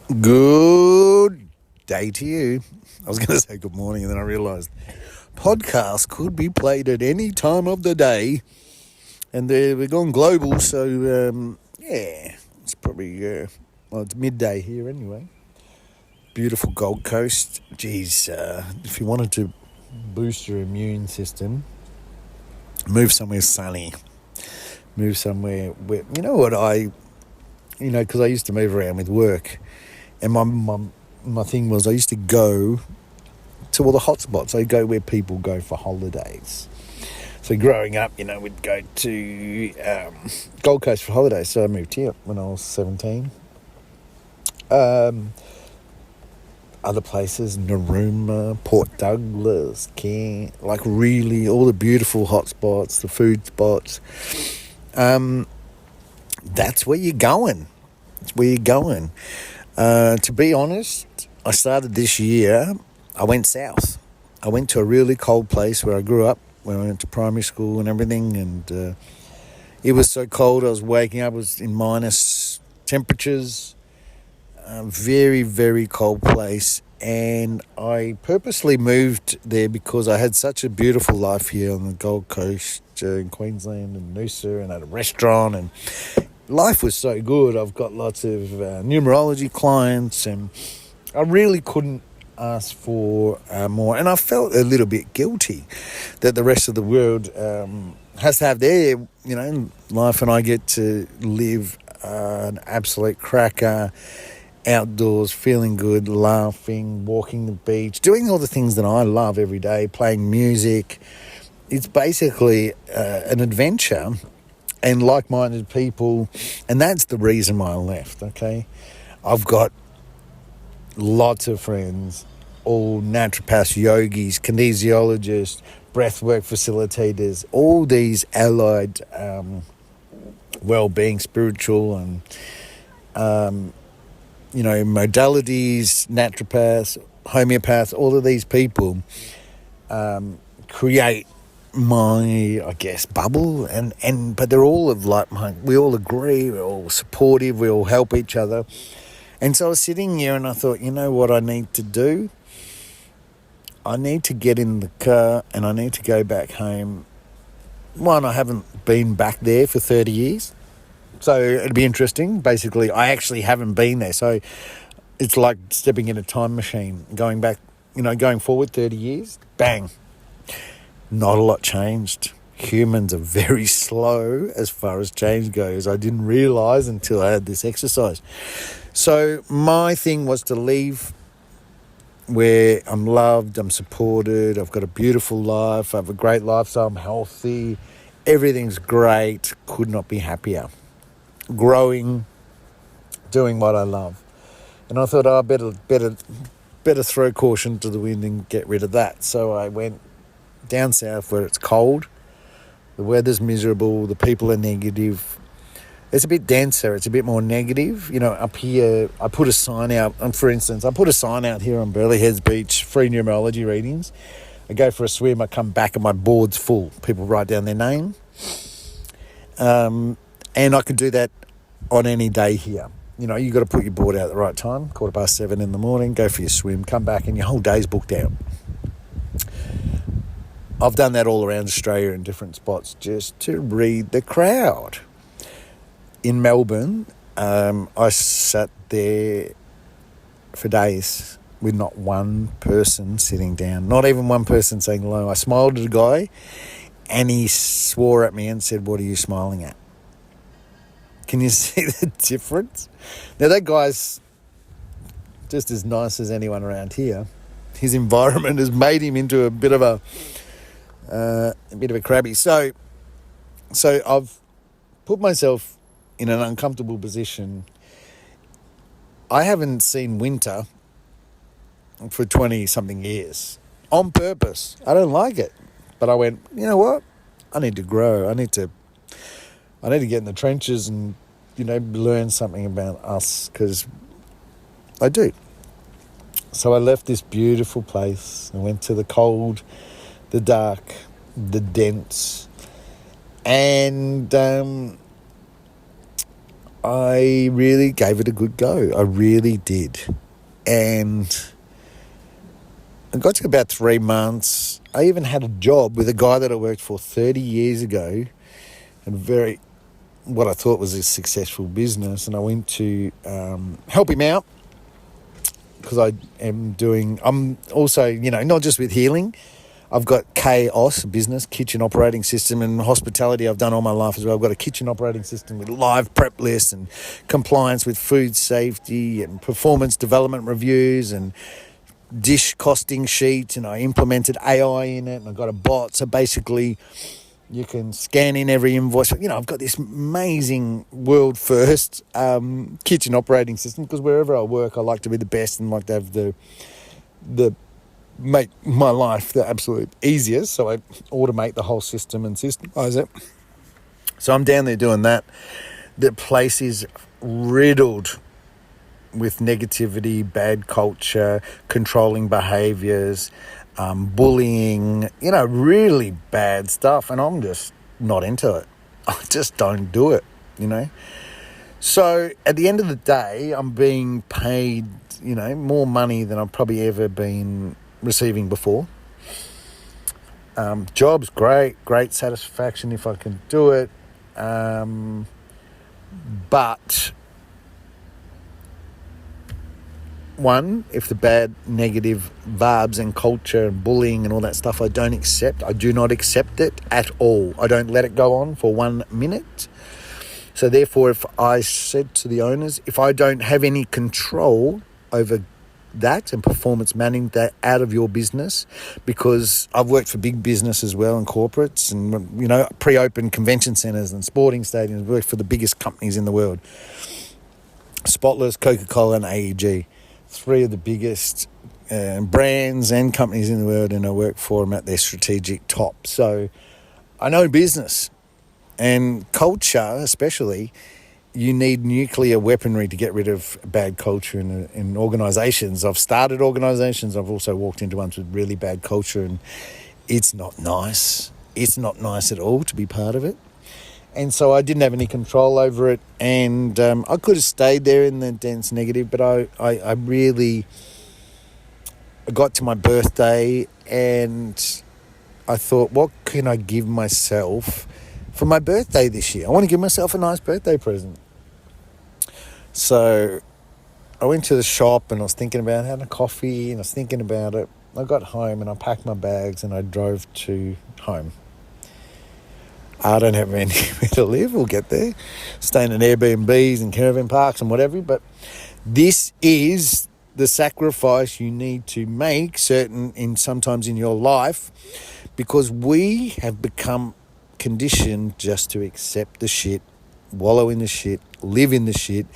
Good day to you. I was going to say good morning, and then I realised podcasts could be played at any time of the day, and we're gone global, so it's probably it's midday here anyway. Beautiful Gold Coast. Geez, if you wanted to boost your immune system, move somewhere sunny. Move somewhere where because I used to move around with work. And my thing was I used to go to all the hot spots. I go where people go for holidays. So growing up, we'd go to Gold Coast for holidays. So I moved here when I was 17. Other places, Narooma, Port Douglas, Cairns, like really all the beautiful hot spots, the food spots. That's where you're going. That's where you're going. To be honest, I started this year, I went south. I went to a really cold place where I grew up, where I went to primary school and everything, and it was so cold I was waking up, it was in minus temperatures, very, very cold place, and I purposely moved there because I had such a beautiful life here on the Gold Coast, in Queensland and Noosa, and I had a restaurant, and life was so good. I've got lots of numerology clients, and I really couldn't ask for more. And I felt a little bit guilty that the rest of the world has to have their, life, and I get to live an absolute cracker, outdoors, feeling good, laughing, walking the beach, doing all the things that I love every day, playing music. It's basically an adventure. And like-minded people, and that's the reason why I left, okay? I've got lots of friends, all naturopaths, yogis, kinesiologists, breathwork facilitators, all these allied well-being, spiritual and, modalities, naturopaths, homeopaths, all of these people create my, bubble, but they're all of like mind. We all agree, we're all supportive, we all help each other. And so I was sitting here and I thought, you know what I need to do? I need to get in the car and I need to go back home. One, I haven't been back there for 30 years. So it'd be interesting. Basically, I actually haven't been there. So it's like stepping in a time machine, going back, going forward 30 years, bang. Not a lot changed. Humans are very slow as far as change goes. I didn't realise until I had this exercise. So my thing was to leave where I'm loved, I'm supported, I've got a beautiful life, I have a great lifestyle, I'm healthy, everything's great, could not be happier. Growing, doing what I love. And I thought, I better throw caution to the wind and get rid of that. So I went down south where it's cold, the weather's miserable, the people are negative. It's a bit denser, it's a bit more negative. Up here, I put a sign out, for instance, I put a sign out here on Burleigh Heads Beach, free numerology readings. I go for a swim, I come back and my board's full. People write down their name. And I can do that on any day here. You've got to put your board out at the right time, 7:15 in the morning, go for your swim, come back and your whole day's booked out. I've done that all around Australia in different spots just to read the crowd. In Melbourne, I sat there for days with not one person sitting down, not even one person saying hello. I smiled at a guy and he swore at me and said, "What are you smiling at?" Can you see the difference? Now that guy's just as nice as anyone around here. His environment has made him into a bit of a crabby. So I've put myself in an uncomfortable position. I haven't seen winter for 20-something years on purpose. I don't like it. But I went, you know what? I need to grow. I need to get in the trenches and, learn something about us, because I do. So I left this beautiful place and went to the cold, the dark, the dense, and I really gave it a good go. I really did. And I got to about 3 months. I even had a job with a guy that I worked for 30 years ago, and what I thought was a successful business. And I went to help him out because I'm also, not just with healing. I've got KOS, business, kitchen operating system, and hospitality I've done all my life as well. I've got a kitchen operating system with live prep lists and compliance with food safety and performance development reviews and dish costing sheets, and I implemented AI in it, and I got a bot. So basically, you can scan in every invoice. I've got this amazing world first kitchen operating system because wherever I work, I like to be the best and like to have the make my life the absolute easiest. So I automate the whole system and systemize it. So I'm down there doing that. The place is riddled with negativity, bad culture, controlling behaviours, bullying, really bad stuff. And I'm just not into it. I just don't do it, So at the end of the day, I'm being paid, more money than I've probably ever been receiving before. Job's great satisfaction if I can do it. But one, if the bad, negative vibes and culture and bullying and all that stuff I don't accept, I do not accept it at all. I don't let it go on for 1 minute. So therefore, if I said to the owners, if I don't have any control over that and performance managing that out of your business, because I've worked for big business as well and corporates and, pre-open convention centres and sporting stadiums, worked for the biggest companies in the world. Spotless, Coca-Cola and AEG. 3 of the biggest brands and companies in the world, and I work for them at their strategic top. So I know business and culture, especially. You need nuclear weaponry to get rid of bad culture in organisations. I've started organisations. I've also walked into ones with really bad culture, and it's not nice. It's not nice at all to be part of it. And so I didn't have any control over it, and I could have stayed there in the dense negative, but I really got to my birthday and I thought, what can I give myself for my birthday this year? I want to give myself a nice birthday present. So I went to the shop and I was thinking about having a coffee, and I was thinking about it. I got home and I packed my bags and I drove to home. I don't have anywhere to live. We'll get there. Staying in Airbnbs and caravan parks and whatever. But this is the sacrifice you need to make sometimes in your life, because we have become conditioned just to accept the shit, wallow in the shit, live in the shit,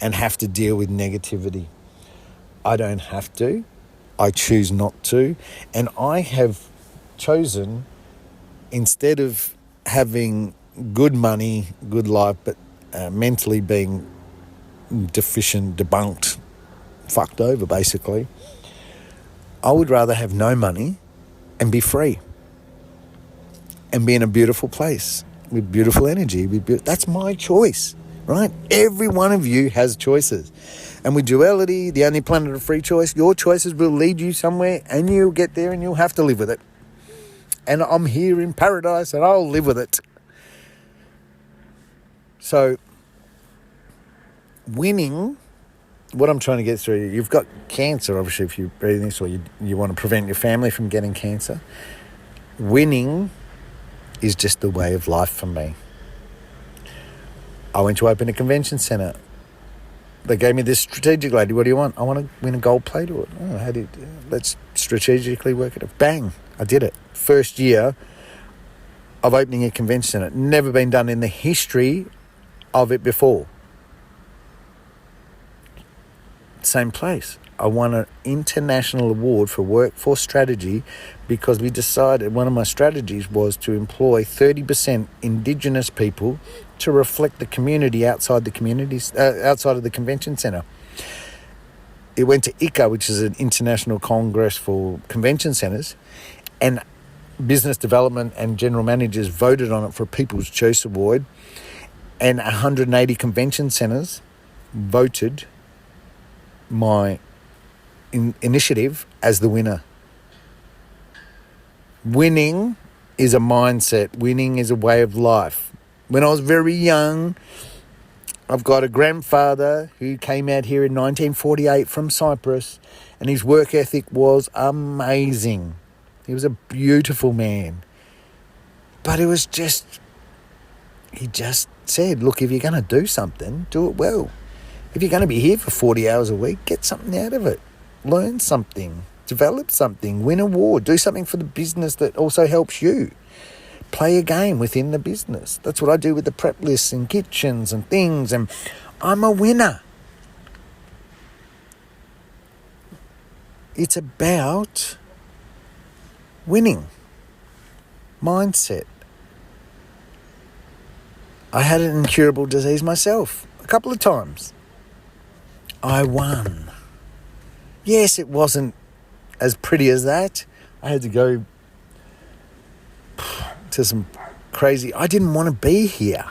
and have to deal with negativity. I don't have to. I choose not to. And I have chosen, instead of having good money, good life, but mentally being deficient, debunked, fucked over basically, I would rather have no money and be free and be in a beautiful place with beautiful energy. That's my choice, right? Every one of you has choices. And with duality, the only planet of free choice, your choices will lead you somewhere, and you'll get there and you'll have to live with it. And I'm here in paradise and I'll live with it. So, winning, what I'm trying to get through, you've got cancer, obviously, if you're breathing this, or you want to prevent your family from getting cancer. Winning is just the way of life for me. I went to open a convention centre. They gave me this strategic lady. What do you want? I want to win a gold plate award. Oh, let's strategically work it out. Bang, I did it. First year of opening a convention centre. Never been done in the history of it before. Same place. I won an international award for workforce strategy because we decided one of my strategies was to employ 30% Indigenous people to reflect the community outside the communities, outside of the convention centre. It went to ICA, which is an international congress for convention centres, and business development and general managers voted on it for a People's Choice Award. and 180 convention centres voted my initiative as the winner. Winning is a mindset. Winning is a way of life. When I was very young, I've got a grandfather who came out here in 1948 from Cyprus, and his work ethic was amazing. He was a beautiful man. But it was just, he just said, look, if you're going to do something, do it well. If you're going to be here for 40 hours a week, get something out of it. Learn something. Develop something. Win a award. Do something for the business that also helps you. Play a game within the business. That's what I do with the prep lists and kitchens and things. And I'm a winner. It's about winning. Mindset. I had an incurable disease myself a couple of times. I won. Yes, it wasn't as pretty as that. I had to go to some crazy... I didn't want to be here.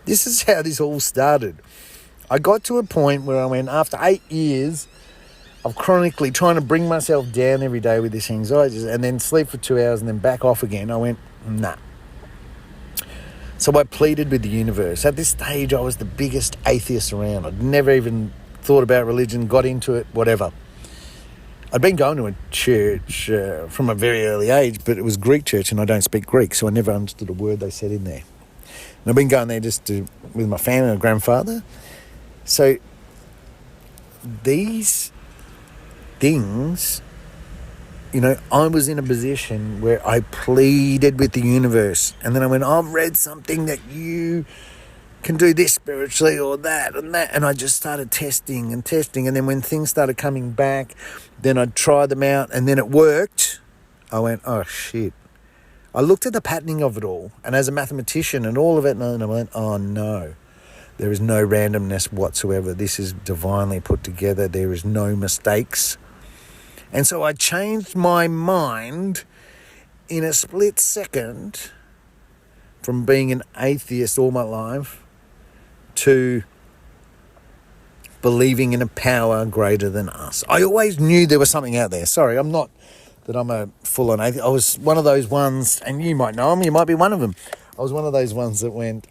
This is how this all started. I got to a point where I went, after 8 years of chronically trying to bring myself down every day with this anxiety and then sleep for 2 hours and then back off again, I went, nah. So I pleaded with the universe. At this stage, I was the biggest atheist around. I'd never even thought about religion, got into it, whatever. I'd been going to a church from a very early age, but it was Greek church and I don't speak Greek, so I never understood a word they said in there. And I've been going there with my family and my grandfather. So these things, I was in a position where I pleaded with the universe. And then I went, I've read something that you can do this spiritually or that and that. And I just started testing. And then when things started coming back, then I'd try them out and then it worked. I went, oh, shit. I looked at the patterning of it all. And as a mathematician and all of it, and I went, oh, no. There is no randomness whatsoever. This is divinely put together. There is no mistakes. And so I changed my mind in a split second from being an atheist all my life to believing in a power greater than us. I always knew there was something out there. Sorry, I'm not that I'm a full-on atheist. I was one of those ones, and you might know them, you might be one of them. I was one of those ones that went,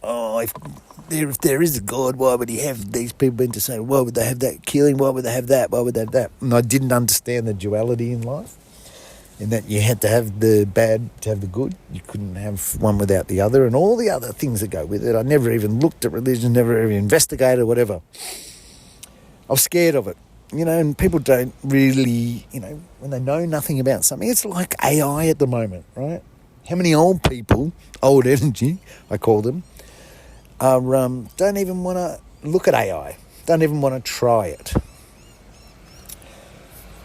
if there is a God, why would he have these people into say, why would they have that killing? Why would they have that? Why would they have that? And I didn't understand the duality in life, in that you had to have the bad to have the good. You couldn't have one without the other, and all the other things that go with it. I never even looked at religion, never even investigated, whatever. I was scared of it, and people don't really, when they know nothing about something. It's like AI at the moment, right? How many old people, old energy, I call them, don't even want to look at AI, don't even want to try it.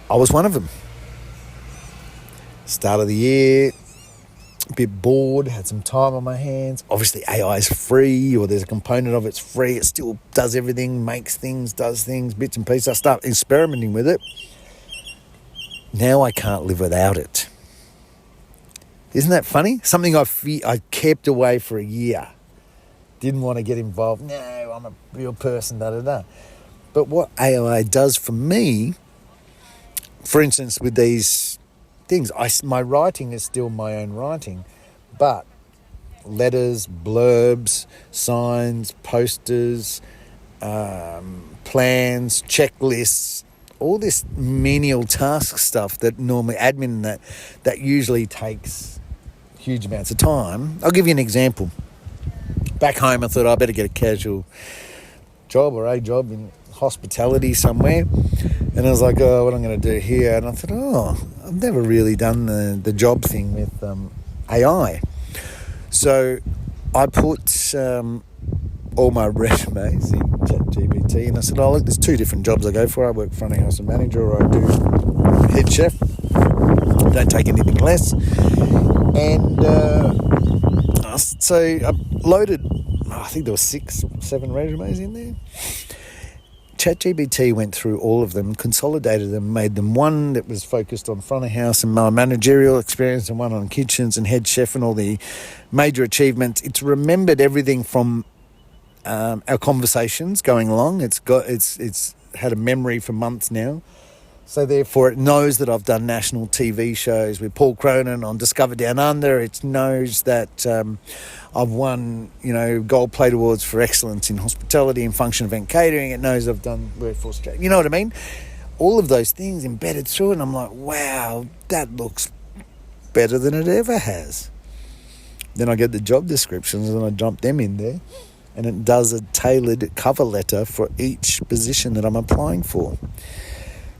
I was one of them. Start of the year, a bit bored, had some time on my hands. Obviously AI is free, or there's a component of it's free. It still does everything, makes things, does things, bits and pieces. I start experimenting with it. Now I can't live without it. Isn't that funny? Something I kept away for a year. Didn't want to get involved. No, I'm a real person, da-da-da. But what AI does for me, for instance, with these things, my writing is still my own writing, but letters, blurbs, signs, posters, plans, checklists, all this menial task stuff that normally admin that usually takes huge amounts of time. I'll give you an example. Back home, I thought I better get a casual job or a job in hospitality somewhere. And I was like, what am I going to do here? And I thought, I've never really done the job thing with AI. So I put all my resumes in ChatGPT, and I said, look, there's 2 different jobs I go for. I work front of house and manager, or I do head chef. Don't take anything less. And so I loaded, I think there were 6 or 7 resumes in there. ChatGPT went through all of them, consolidated them, made them one that was focused on front of house and my managerial experience, and one on kitchens and head chef and all the major achievements. It's remembered everything from our conversations going along. It's had a memory for months now. So therefore it knows that I've done national TV shows with Paul Cronin on Discover Down Under. It knows that I've won, gold plate awards for excellence in hospitality and function event catering. It knows I've done workforce training. You know what I mean? All of those things embedded through it. And I'm like, wow, that looks better than it ever has. Then I get the job descriptions and I dump them in there. And it does a tailored cover letter for each position that I'm applying for.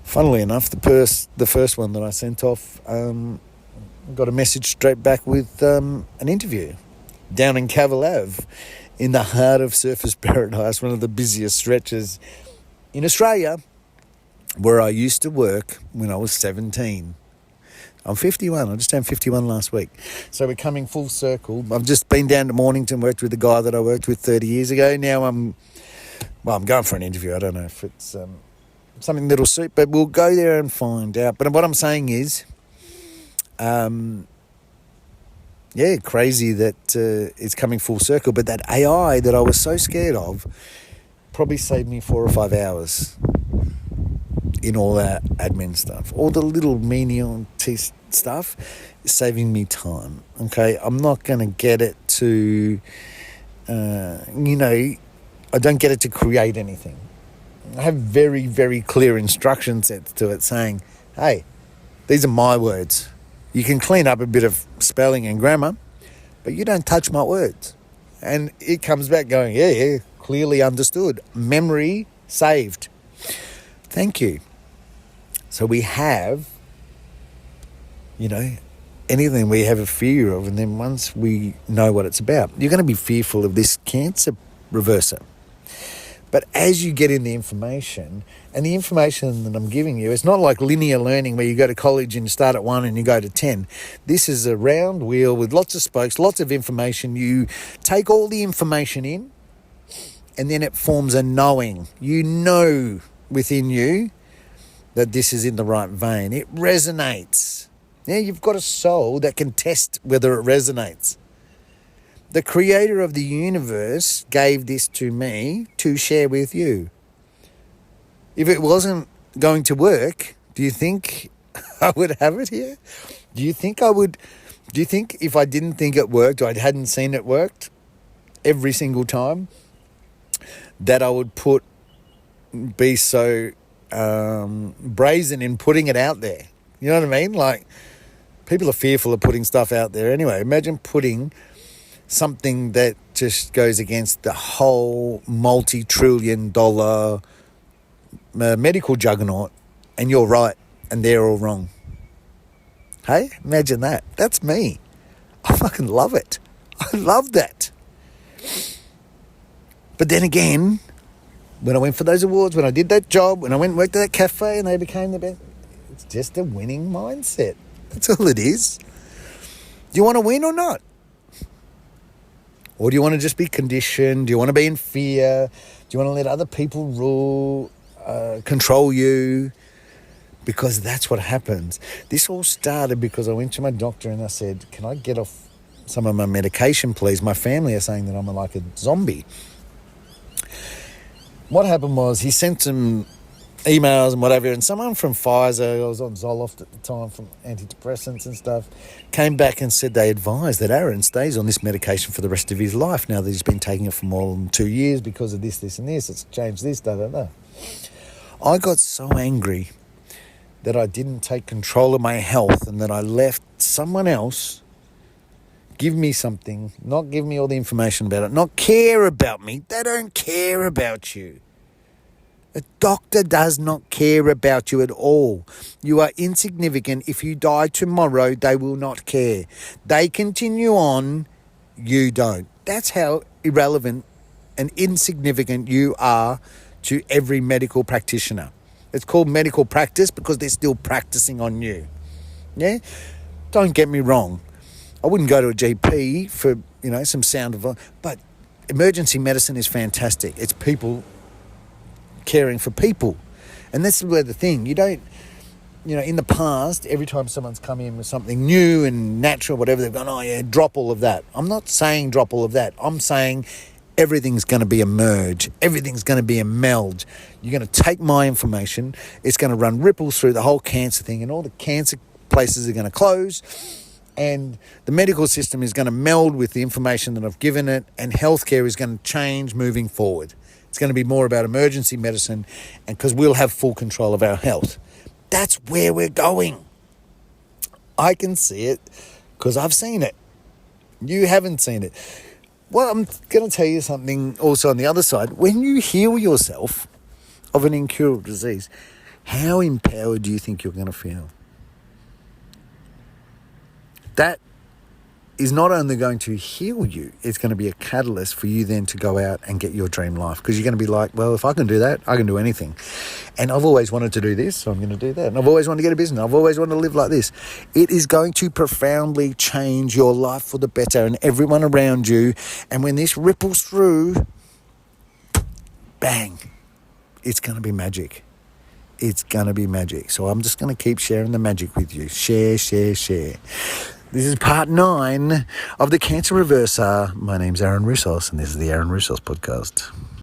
Funnily enough, the first one that I sent off got a message straight back with an interview down in Cavill Ave in the heart of Surfers Paradise, one of the busiest stretches in Australia, where I used to work when I was 17. I'm 51. I just turned 51 last week. So we're coming full circle. I've just been down to Mornington, worked with the guy that I worked with 30 years ago. Now I'm going for an interview. I don't know if it's something that'll suit, but we'll go there and find out. But what I'm saying is, crazy that it's coming full circle. But that AI that I was so scared of probably saved me 4 or 5 hours in all that admin stuff. All the little menial stuff is saving me time. Okay, I'm not going to get it to, I don't get it to create anything. I have very, very clear instruction sets to it saying, hey, these are my words. You can clean up a bit of spelling and grammar, but you don't touch my words. And it comes back going, yeah, clearly understood. Memory saved. Thank you. So we have, anything we have a fear of, and then once we know what it's about, you're going to be fearful of this cancer reverser. But as you get in the information, and the information that I'm giving you, it's not like linear learning where you go to college and you start at 1 and you go to 10. This is a round wheel with lots of spokes, lots of information. You take all the information in, and then it forms a knowing. You know within you that this is in the right vein. It resonates. Yeah, you've got a soul that can test whether it resonates. The creator of the universe gave this to me to share with you. If it wasn't going to work, do you think I would have it here? Do you think if I didn't think it worked, or I hadn't seen it worked every single time, that I would be so brazen in putting it out there? You know what I mean? Like, people are fearful of putting stuff out there anyway. Imagine putting something that just goes against the whole multi-trillion-dollar medical juggernaut, and you're right and they're all wrong. Hey, imagine that. That's me. I fucking love it. I love that. But then again, when I went for those awards, when I did that job, when I went and worked at that cafe and they became the best, it's just a winning mindset. That's all it is. Do you want to win or not? Or do you want to just be conditioned? Do you want to be in fear? Do you want to let other people rule, control you? Because that's what happens. This all started because I went to my doctor and I said, can I get off some of my medication, please? My family are saying that I'm like a zombie. What happened was he sent some emails and whatever, and someone from Pfizer, I was on Zoloft at the time, from antidepressants and stuff, came back and said they advised that Aaron stays on this medication for the rest of his life now that he's been taking it for more than 2 years because of this, this and this. It's changed this, da. I got so angry that I didn't take control of my health and that I let someone else give me something, not give me all the information about it, not care about me. They don't care about you. A doctor does not care about you at all. You are insignificant. If you die tomorrow, they will not care. They continue on, you don't. That's how irrelevant and insignificant you are to every medical practitioner. It's called medical practice because they're still practicing on you. Yeah? Don't get me wrong. I wouldn't go to a GP for, some sound advice, but emergency medicine is fantastic. It's people caring for people. And that's where the thing, you don't, in the past, every time someone's come in with something new and natural, whatever, they've gone, oh yeah, drop all of that. I'm not saying drop all of that. I'm saying everything's going to be a merge. Everything's going to be a meld. You're going to take my information. It's going to run ripples through the whole cancer thing, and all the cancer places are going to close, and the medical system is going to meld with the information that I've given it, and healthcare is going to change moving forward. It's going to be more about emergency medicine, and because we'll have full control of our health. That's where we're going. I can see it because I've seen it. You haven't seen it. Well, I'm going to tell you something also on the other side. When you heal yourself of an incurable disease, how empowered do you think you're going to feel? That is not only going to heal you, it's going to be a catalyst for you then to go out and get your dream life. Because you're going to be like, well, if I can do that, I can do anything. And I've always wanted to do this, so I'm going to do that. And I've always wanted to get a business. I've always wanted to live like this. It is going to profoundly change your life for the better and everyone around you. And when this ripples through, bang, it's going to be magic. It's going to be magic. So I'm just going to keep sharing the magic with you. Share, share, share. This is part 9 of the Cancer Reverser. My name's Aaron Russos, and this is the Aaron Russos Podcast.